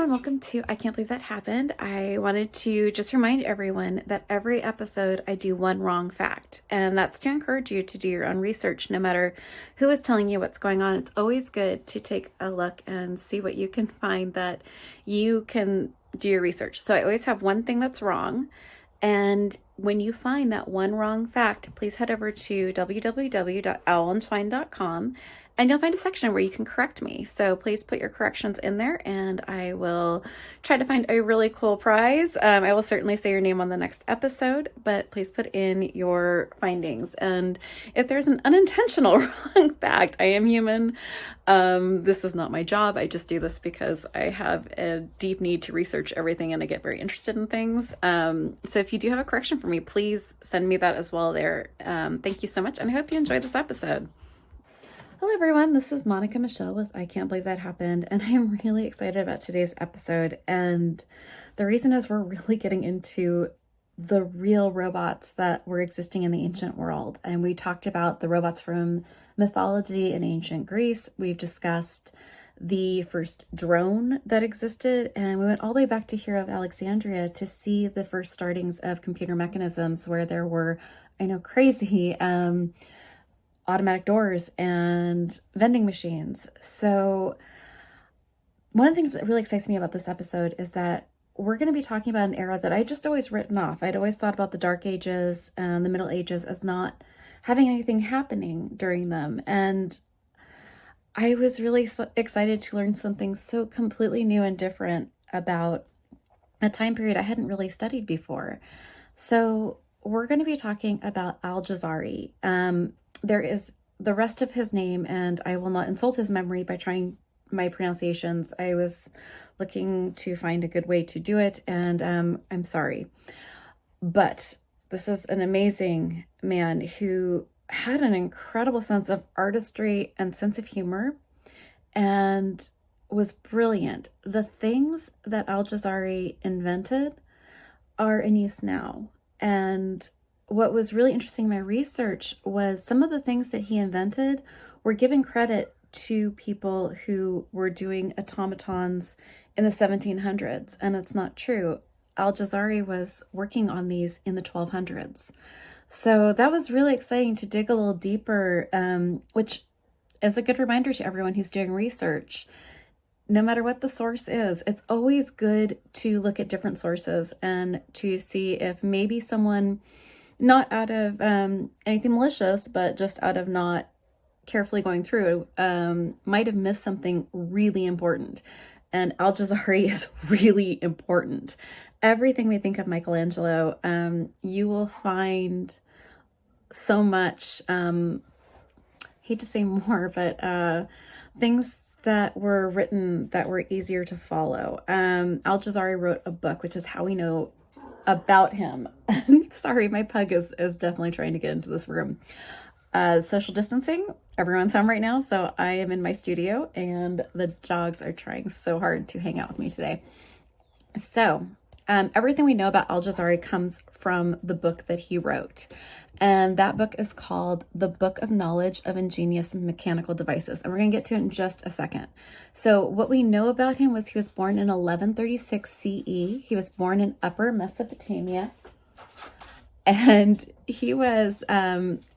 and welcome to I Can't Believe That Happened. I wanted to just remind everyone that every episode I do one wrong fact, and that's to encourage you to do your own research no matter who is telling you what's going on. It's always good to take a look and see what you can find that you can do your research. So I always have one thing that's wrong, and when you find that one wrong fact, please head over to www.owlandtwine.com and you'll find a section where you can correct me. So please put your corrections in there and I will try to find a really cool prize. I will certainly say your name on the next episode, but please put in your findings. And if there's an unintentional wrong fact, I am human. This is not my job. I just do this because I have a deep need to research everything and I get very interested in things. So if you do have a correction for me, please send me that as well there. Thank you so much. And I hope you enjoyed this episode. Hello everyone, this is Monica Michelle with I Can't Believe That Happened, and I'm really excited about today's episode. And the reason is we're really getting into the real robots that were existing in the ancient world. And we talked about the robots from mythology in ancient Greece. We've discussed the first drone that existed, and we went all the way back to Hero of Alexandria to see the first startings of computer mechanisms where there were, I know, crazy automatic doors and vending machines. So one of the things that really excites me about this episode is that we're going to be talking about an era that I just always written off. I'd always thought about the Dark Ages and the Middle Ages as not having anything happening during them. And I was really excited to learn something so completely new and different about a time period I hadn't really studied before. So we're going to be talking about Jazari. There is the rest of his name, and I will not insult his memory by trying my pronunciations. I was looking to find a good way to do it, and I'm sorry. But this is an amazing man who had an incredible sense of artistry and sense of humor and was brilliant. The things that Jazari invented are in use now. And what was really interesting in my research was some of the things that he invented were given credit to people who were doing automatons in the 1700s, and it's not true. Jazari was working on these in the 1200s. So that was really exciting to dig a little deeper, which is a good reminder to everyone who's doing research. No matter what the source is, it's always good to look at different sources and to see if maybe someone, not out of anything malicious, but just out of not carefully going through, might have missed something really important. And Jazari is really important. Everything we think of Michelangelo, you will find so much, hate to say more, but things that were written that were easier to follow. Jazari wrote a book, which is how we know about him. Sorry, my pug is definitely trying to get into this room. Social distancing, everyone's home right now, so I am in my studio and the dogs are trying so hard to hang out with me today. So everything we know about Jazari comes from the book that he wrote. And that book is called The Book of Knowledge of Ingenious Mechanical Devices. And we're going to get to it in just a second. So what we know about him was he was born in 1136 CE. He was born in Upper Mesopotamia. And he was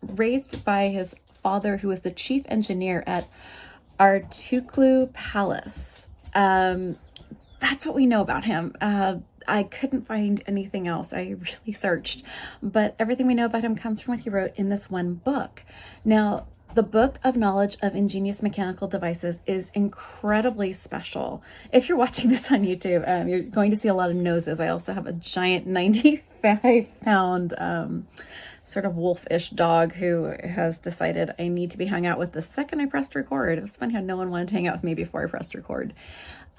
raised by his father, who was the chief engineer at Artuklu Palace. That's what we know about him. I couldn't find anything else. I really searched, but everything we know about him comes from what he wrote in this one book. Now, the Book of Knowledge of Ingenious Mechanical Devices is incredibly special. If you're watching this on YouTube, you're going to see a lot of noses. I also have a giant 95-pound sort of wolfish dog who has decided I need to be hung out with the second I pressed record. It was funny how no one wanted to hang out with me before I pressed record.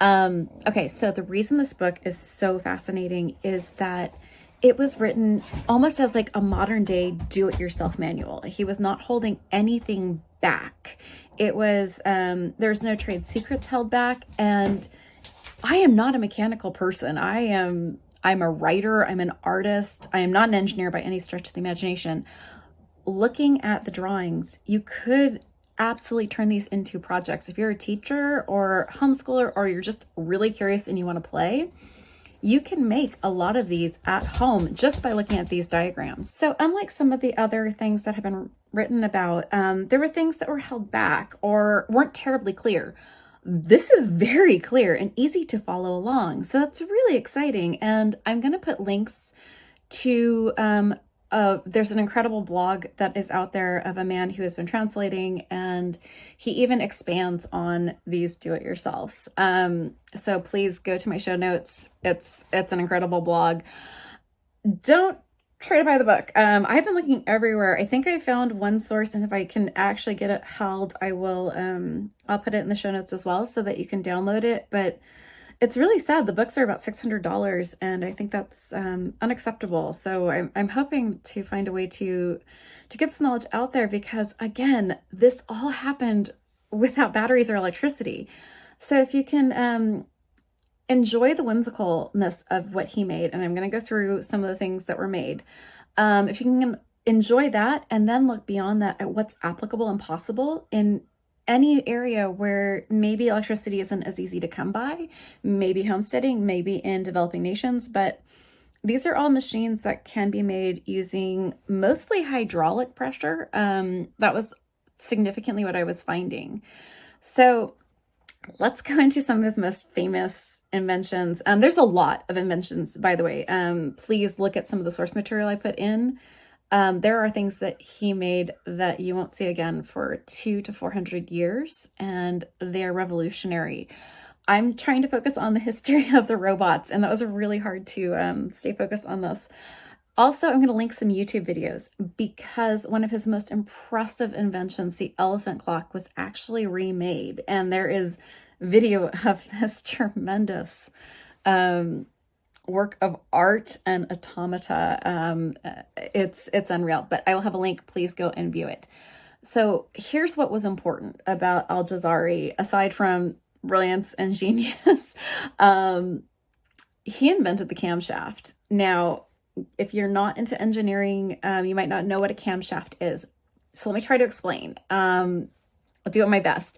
Okay, so the reason this book is so fascinating is that it was written almost as like a modern day do-it-yourself manual. He was not holding anything back. It was, there's no trade secrets held back. And I am not a mechanical person. I'm a writer. I'm an artist. I am not an engineer by any stretch of the imagination. Looking at the drawings, you could absolutely turn these into projects. If you're a teacher or homeschooler, or you're just really curious and you want to play, you can make a lot of these at home just by looking at these diagrams. So unlike some of the other things that have been written about, there were things that were held back or weren't terribly clear. This is very clear and easy to follow along. So that's really exciting. And I'm going to put links to, there's an incredible blog that is out there of a man who has been translating, and he even expands on these do-it-yourselves. So please go to my show notes. It's an incredible blog. Don't try to buy the book. I've been looking everywhere. I think I found one source, and if I can actually get it held, I will, I'll put it in the show notes as well so that you can download it. But it's really sad. The books are about $600, and I think that's unacceptable. So I'm hoping to find a way to get this knowledge out there, because again, this all happened without batteries or electricity. So if you can enjoy the whimsicalness of what he made, and I'm going to go through some of the things that were made. If you can enjoy that and then look beyond that at what's applicable and possible in any area where maybe electricity isn't as easy to come by, maybe homesteading, maybe in developing nations, but these are all machines that can be made using mostly hydraulic pressure. That was significantly what I was finding. So let's go into some of his most famous inventions. There's a lot of inventions, by the way. Please look at some of the source material I put in. There are things that he made that you won't see again for 200 to 400 years, and they're revolutionary. I'm trying to focus on the history of the robots, and that was really hard to stay focused on this. Also, I'm going to link some YouTube videos, because one of his most impressive inventions, the elephant clock, was actually remade, and there is video of this tremendous work of art and automata. It's unreal, but I will have a link. Please go and view it. So here's what was important about Al-Jazari, aside from brilliance and genius. He invented the camshaft. Now, if you're not into engineering, you might not know what a camshaft is. So let me try to explain. I'll do my best.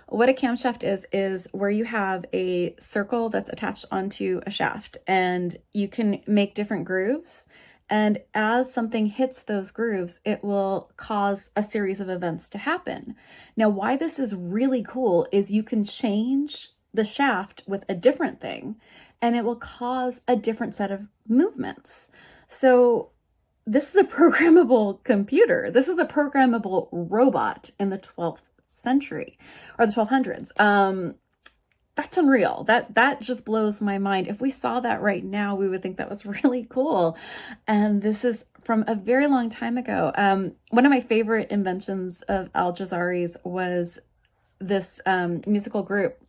What a camshaft is where you have a circle that's attached onto a shaft, and you can make different grooves. And as something hits those grooves, it will cause a series of events to happen. Now, why this is really cool is you can change the shaft with a different thing, and it will cause a different set of movements. So this is a programmable computer. This is a programmable robot in the 12th century or the 1200s. That's unreal. That just blows my mind. If we saw that right now, we would think that was really cool. And this is from a very long time ago. One of my favorite inventions of Al-Jazari's was this musical group,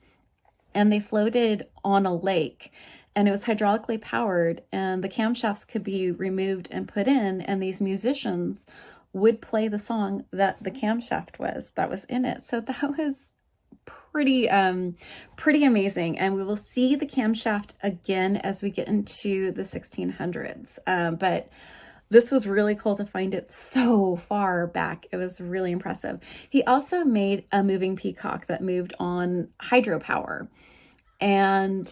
and they floated on a lake, and it was hydraulically powered, and the camshafts could be removed and put in, and these musicians would play the song that the camshaft that was in it. So that was pretty amazing. And we will see the camshaft again as we get into the 1600s. But this was really cool to find it so far back. It was really impressive. He also made a moving peacock that moved on hydropower. And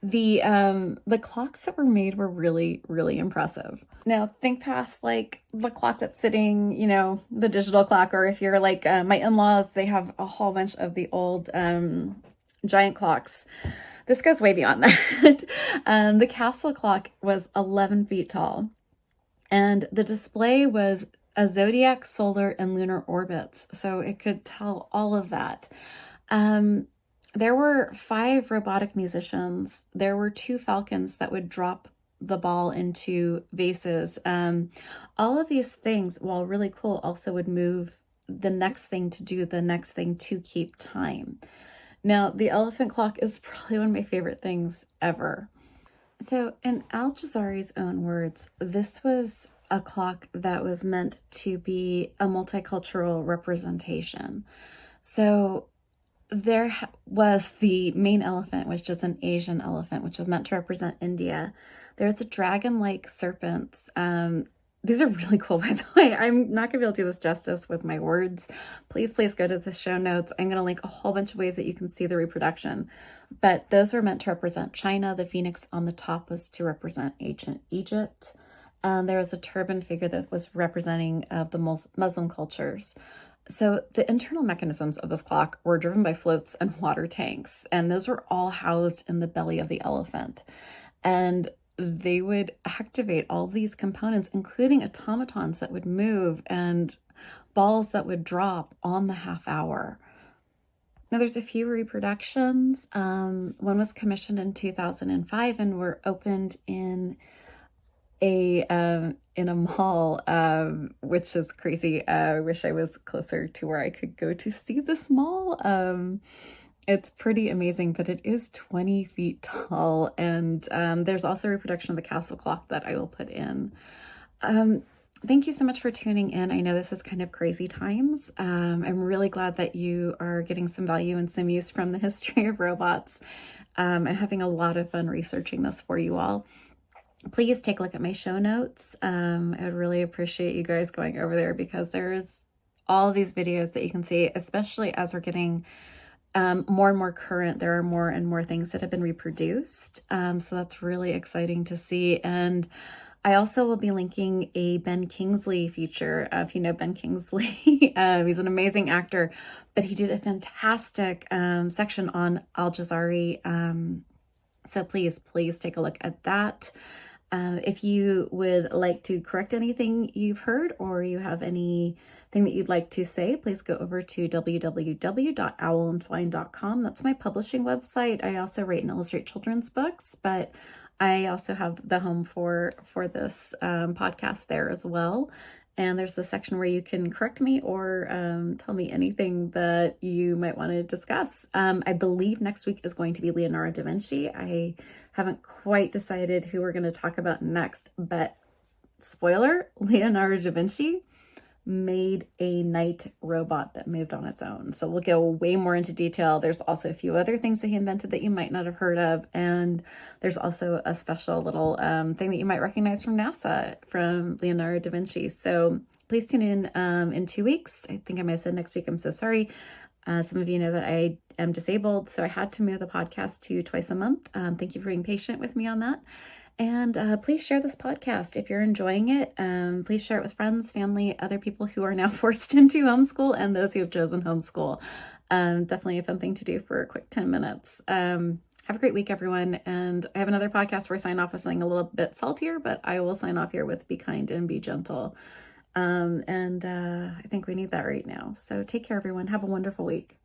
the clocks that were made were really, really impressive. Now think past like the clock that's sitting, the digital clock, or if you're like my in-laws, they have a whole bunch of the old giant clocks. This goes way beyond that. The castle clock was 11 feet tall, and the display was a zodiac, solar, and lunar orbits. So it could tell all of that. There were 5 robotic musicians. There were 2 falcons that would drop the ball into vases. All of these things, while really cool, also would move the next thing to do the next thing to keep time. Now, the elephant clock is probably one of my favorite things ever. So in Al-Jazari's own words, this was a clock that was meant to be a multicultural representation. So there was the main elephant, which is an Asian elephant, which is meant to represent India. There's a dragon-like serpents. These are really cool, by the way. I'm not gonna be able to do this justice with my words. Please go to the show notes. I'm gonna link a whole bunch of ways that you can see the reproduction. But those were meant to represent China. The phoenix on the top was to represent ancient Egypt. There was a turban figure that was representing the Muslim cultures. So the internal mechanisms of this clock were driven by floats and water tanks, and those were all housed in the belly of the elephant. And they would activate all these components, including automatons that would move and balls that would drop on the half hour. Now, there's a few reproductions. One was commissioned in 2005 and were opened in a mall, which is crazy. I wish I was closer to where I could go to see this mall. It's pretty amazing, but it is 20 feet tall. And there's also a reproduction of the castle clock that I will put in. Thank you so much for tuning in. I know this is kind of crazy times. I'm really glad that you are getting some value and some use from the history of robots. I'm having a lot of fun researching this for you all. Please take a look at my show notes. I would really appreciate you guys going over there, because there's all these videos that you can see, especially as we're getting more and more current. There are more and more things that have been reproduced. So that's really exciting to see. And I also will be linking a Ben Kingsley feature. If you know Ben Kingsley, he's an amazing actor, but he did a fantastic section on Al-Jazari. So please take a look at that. If you would like to correct anything you've heard, or you have anything that you'd like to say, please go over to www.owlandtwine.com. That's my publishing website. I also write and illustrate children's books, but I also have the home for this podcast there as well. And there's a section where you can correct me or tell me anything that you might want to discuss. I believe next week is going to be Leonardo da Vinci. I haven't quite decided who we're going to talk about next, but spoiler, Leonardo da Vinci made a night robot that moved on its own. So we'll go way more into detail. There's also a few other things that he invented that you might not have heard of. And there's also a special little thing that you might recognize from NASA from Leonardo da Vinci. So please tune in 2 weeks. I think I might have said next week. I'm so sorry. Some of you know that I am disabled, so I had to move the podcast to twice a month. Thank you for being patient with me on that. And please share this podcast if you're enjoying it. Please share it with friends, family, other people who are now forced into homeschool, and those who have chosen homeschool. Definitely a fun thing to do for a quick 10 minutes. Have a great week, everyone. And I have another podcast where I sign off with something a little bit saltier, but I will sign off here with be kind and be gentle. I think we need that right now. So take care, everyone. Have a wonderful week.